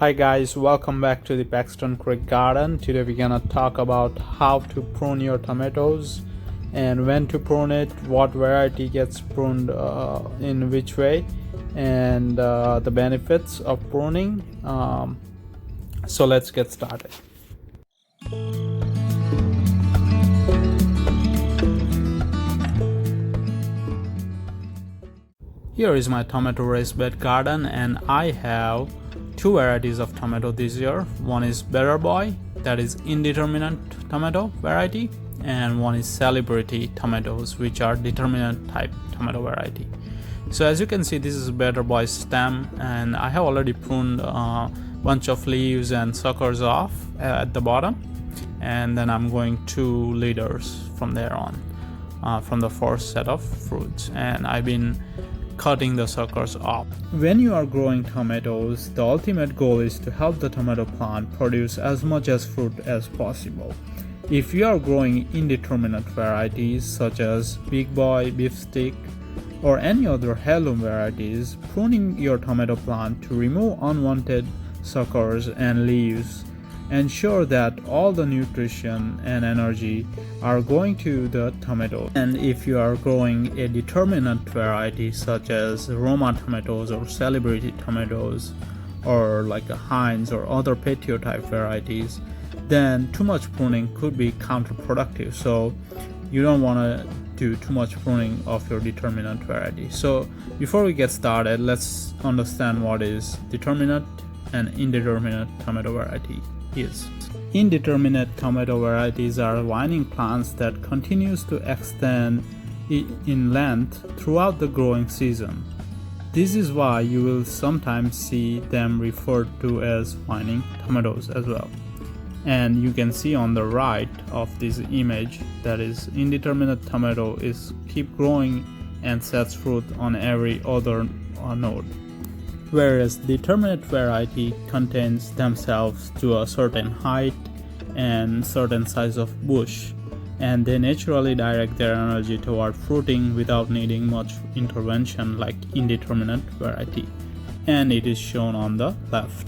Hi guys, welcome back to the Paxton Creek Garden. Today we're gonna talk about how to prune your tomatoes and when to prune it, what variety gets pruned in which way, and the benefits of pruning. So let's get started. Here is my tomato raised bed garden, and I have two varieties of tomato this year. One is Better Boy, that is indeterminate tomato variety, and one is Celebrity tomatoes, which are determinate type tomato variety. So as you can see, this is Better Boy stem, and I have already pruned a bunch of leaves and suckers off at the bottom, and then I'm going 2 leaders from there on, from the first set of fruits, and I've been cutting the suckers off. When you are growing tomatoes, the ultimate goal is to help the tomato plant produce as much as fruit as possible. If you are growing indeterminate varieties such as Big Boy, Beefstick, or any other heirloom varieties, pruning your tomato plant to remove unwanted suckers and leaves ensure that all the nutrition and energy are going to the tomato. And if you are growing a determinate variety such as Roma tomatoes or Celebrity tomatoes, or like a Heinz or other patio type varieties, then too much pruning could be counterproductive. So you don't want to do too much pruning of your determinate variety. So before we get started, let's understand what is determinate and indeterminate tomato variety is. Indeterminate tomato varieties are vining plants that continues to extend in length throughout the growing season. This is why you will sometimes see them referred to as vining tomatoes as well. And you can see on the right of this image that is indeterminate tomato is keep growing and sets fruit on every other node, whereas determinate variety contains themselves to a certain height and certain size of bush, and they naturally direct their energy toward fruiting without needing much intervention like indeterminate variety, and it is shown on the left.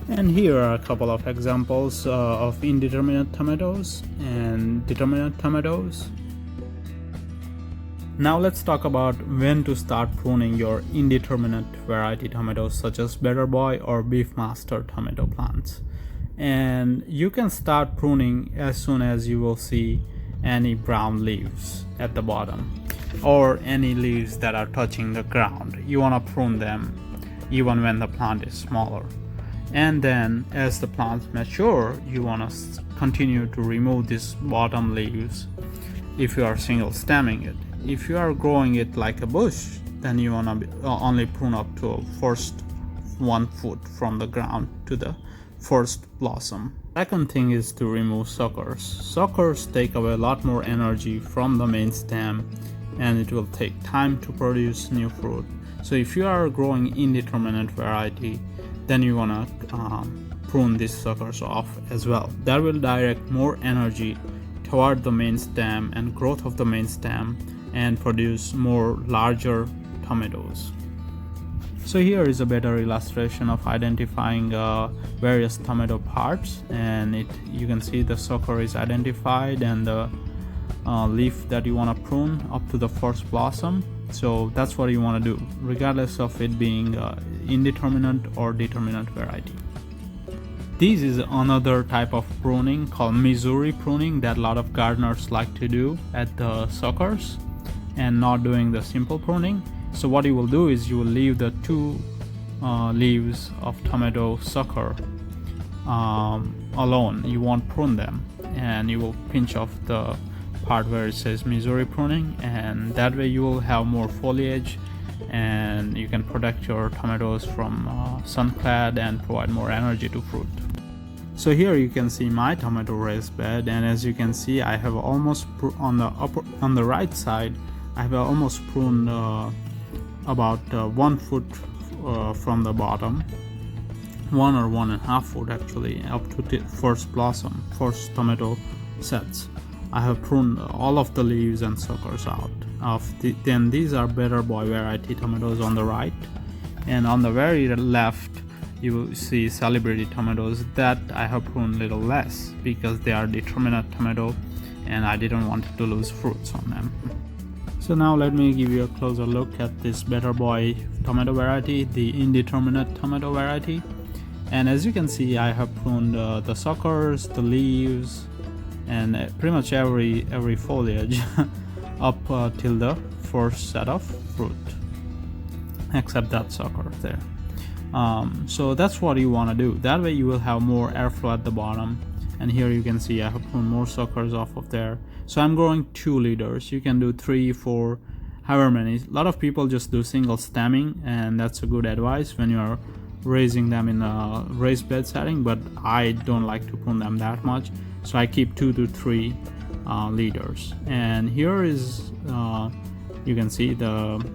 And here are a couple of examples of indeterminate tomatoes and determinate tomatoes. Now let's talk about when to start pruning your indeterminate variety tomatoes such as Better Boy or Beefmaster tomato plants. And you can start pruning as soon as you will see any brown leaves at the bottom or any leaves that are touching the ground. You want to prune them even when the plant is smaller. And then as the plants mature, you want to continue to remove these bottom leaves if you are single stemming it. If you are growing it like a bush, then you want to only prune up to a first 1 foot from the ground to the first blossom. Second thing is to remove suckers. Suckers take away a lot more energy from the main stem, and it will take time to produce new fruit. So if you are growing indeterminate variety, then you want to prune these suckers off as well. That will direct more energy toward the main stem and growth of the main stem and produce more larger tomatoes. So here is a better illustration of identifying various tomato parts, and you can see the sucker is identified and the leaf that you want to prune up to the first blossom. So that's what you want to do regardless of it being indeterminate or determinate variety. This is another type of pruning called Missouri pruning that a lot of gardeners like to do at the suckers and not doing the simple pruning. So what you will do is you will leave the 2 leaves of tomato sucker alone. You won't prune them, and you will pinch off the part where it says Missouri pruning, and that way you will have more foliage and you can protect your tomatoes from sunclad and provide more energy to fruit. So here you can see my tomato raised bed, and as you can see, I have almost on the right side I have almost pruned about 1 foot from the bottom, 1 or 1.5 foot actually, up to the first blossom, first tomato sets. I have pruned all of the leaves and suckers out. Then these are Better Boy variety tomatoes on the right, and on the very left you will see celebrity tomatoes that I have pruned little less because they are determinate tomato and I didn't want to lose fruits on them. So now let me give you a closer look at this Better Boy tomato variety, the indeterminate tomato variety. And as you can see, I have pruned the suckers, the leaves, and pretty much every foliage up till the first set of fruit, except that sucker there. So that's what you want to do. That way you will have more airflow at the bottom. And here you can see I have pruned more suckers off of there. So I'm growing 2 leaders. You can do 3, 4, however many. A lot of people just do single stemming, and that's a good advice when you are raising them in a raised bed setting, but I don't like to prune them that much, so I keep 2 to 3 leaders. And here is you can see the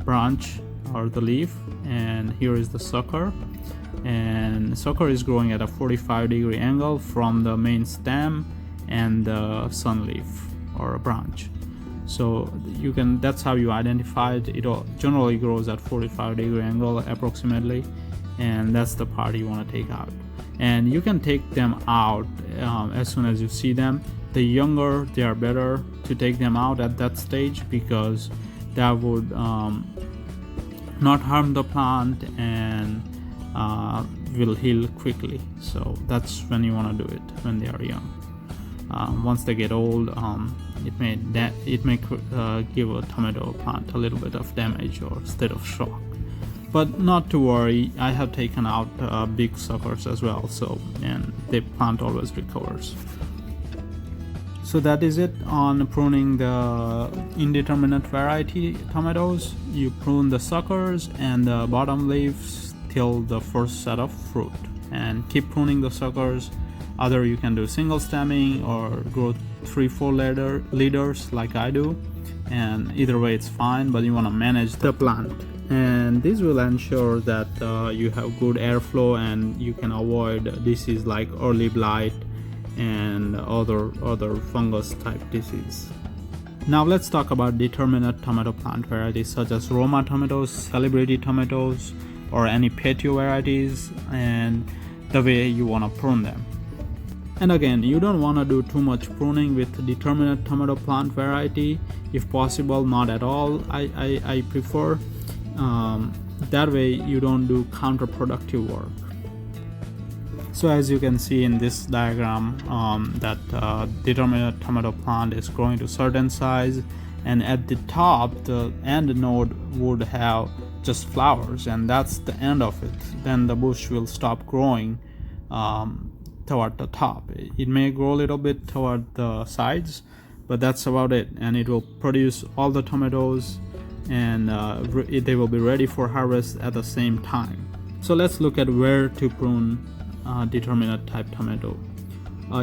branch or the leaf, and here is the sucker, and sucker is growing at a 45-degree angle from the main stem and the sun leaf or a branch. So you can, that's how you identify it. It generally grows at 45-degree angle approximately, and that's the part you want to take out. And you can take them out as soon as you see them. The younger they are, better to take them out at that stage, because that would not harm the plant and will heal quickly. So that's when you want to do it, when they are young. Once they get old, it may give a tomato plant a little bit of damage or state of shock. But not to worry, I have taken out big suckers as well, so, and the plant always recovers. So that is it on pruning the indeterminate variety tomatoes. You prune the suckers and the bottom leaves till the first set of fruit, and keep pruning the suckers. Either you can do single stemming or grow 3-4 leaders like I do, and either way it's fine, but you want to manage the plant. And this will ensure that you have good airflow and you can avoid disease like early blight and other fungus type disease. Now let's talk about determinate tomato plant varieties such as Roma tomatoes, celebrity tomatoes, or any patio varieties, and the way you want to prune them. And again, you don't want to do too much pruning with determinate tomato plant variety. If possible, not at all. I prefer. That way you don't do counterproductive work. So as you can see in this diagram, that determinate tomato plant is growing to certain size, and at the top the end node would have just flowers, and that's the end of it. Then the bush will stop growing toward the top. It may grow a little bit toward the sides, but that's about it, and it will produce all the tomatoes, and they will be ready for harvest at the same time. So let's look at where to prune determinate type tomato.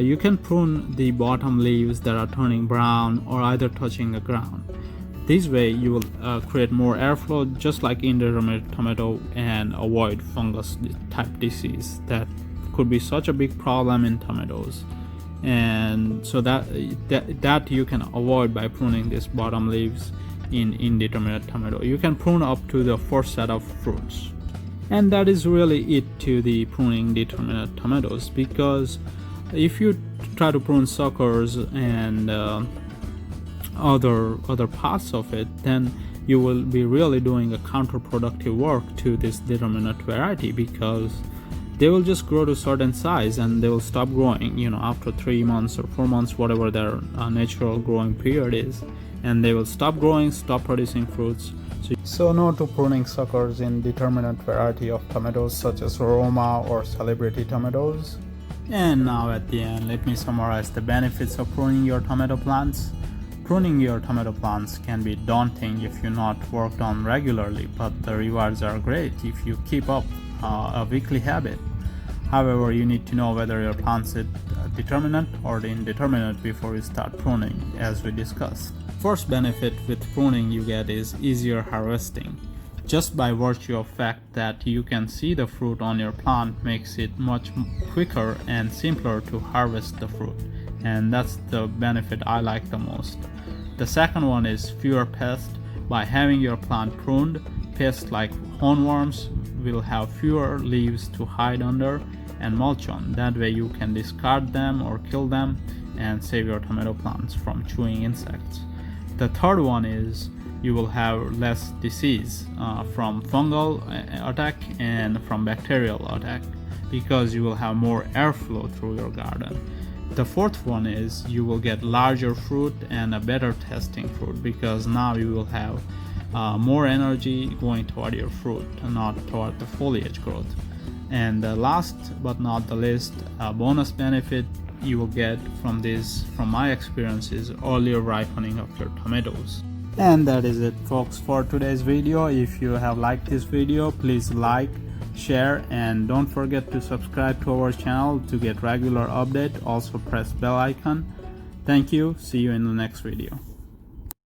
You can prune the bottom leaves that are turning brown or either touching the ground. This way you will create more airflow just like indeterminate tomato, and avoid fungus type disease that could be such a big problem in tomatoes. And so that you can avoid by pruning these bottom leaves in indeterminate tomato. You can prune up to the first set of fruits, and that is really it to the pruning determinate tomatoes, because if you try to prune suckers and other parts of it, then you will be really doing a counterproductive work to this determinate variety, because they will just grow to certain size and they will stop growing, after 3 months or 4 months, whatever their natural growing period is, and they will stop growing, stop producing fruits. So no to pruning suckers in determinate variety of tomatoes such as Roma or celebrity tomatoes. And now at the end, let me summarize the benefits of pruning your tomato plants. Pruning your tomato plants can be daunting if you're not worked on regularly, but the rewards are great if you keep up a weekly habit. However, you need to know whether your plants is determinate or indeterminate before you start pruning, as we discussed. First benefit with pruning you get is easier harvesting. Just by virtue of fact that you can see the fruit on your plant makes it much quicker and simpler to harvest the fruit, and that's the benefit I like the most. The second one is fewer pests. By having your plant pruned, pests like hornworms will have fewer leaves to hide under and mulch on. That way you can discard them or kill them and save your tomato plants from chewing insects. The third one is you will have less disease from fungal attack and from bacterial attack, because you will have more airflow through your garden. The fourth one is you will get larger fruit and a better tasting fruit, because now you will have more energy going toward your fruit and not toward the foliage growth. And the last but not the least, a bonus benefit you will get from this, from my experience, is earlier ripening of your tomatoes. And that is it, folks, for today's video. If you have liked this video, please like, share, and don't forget to subscribe to our channel to get regular update. Also press bell icon. Thank you. See you in the next video.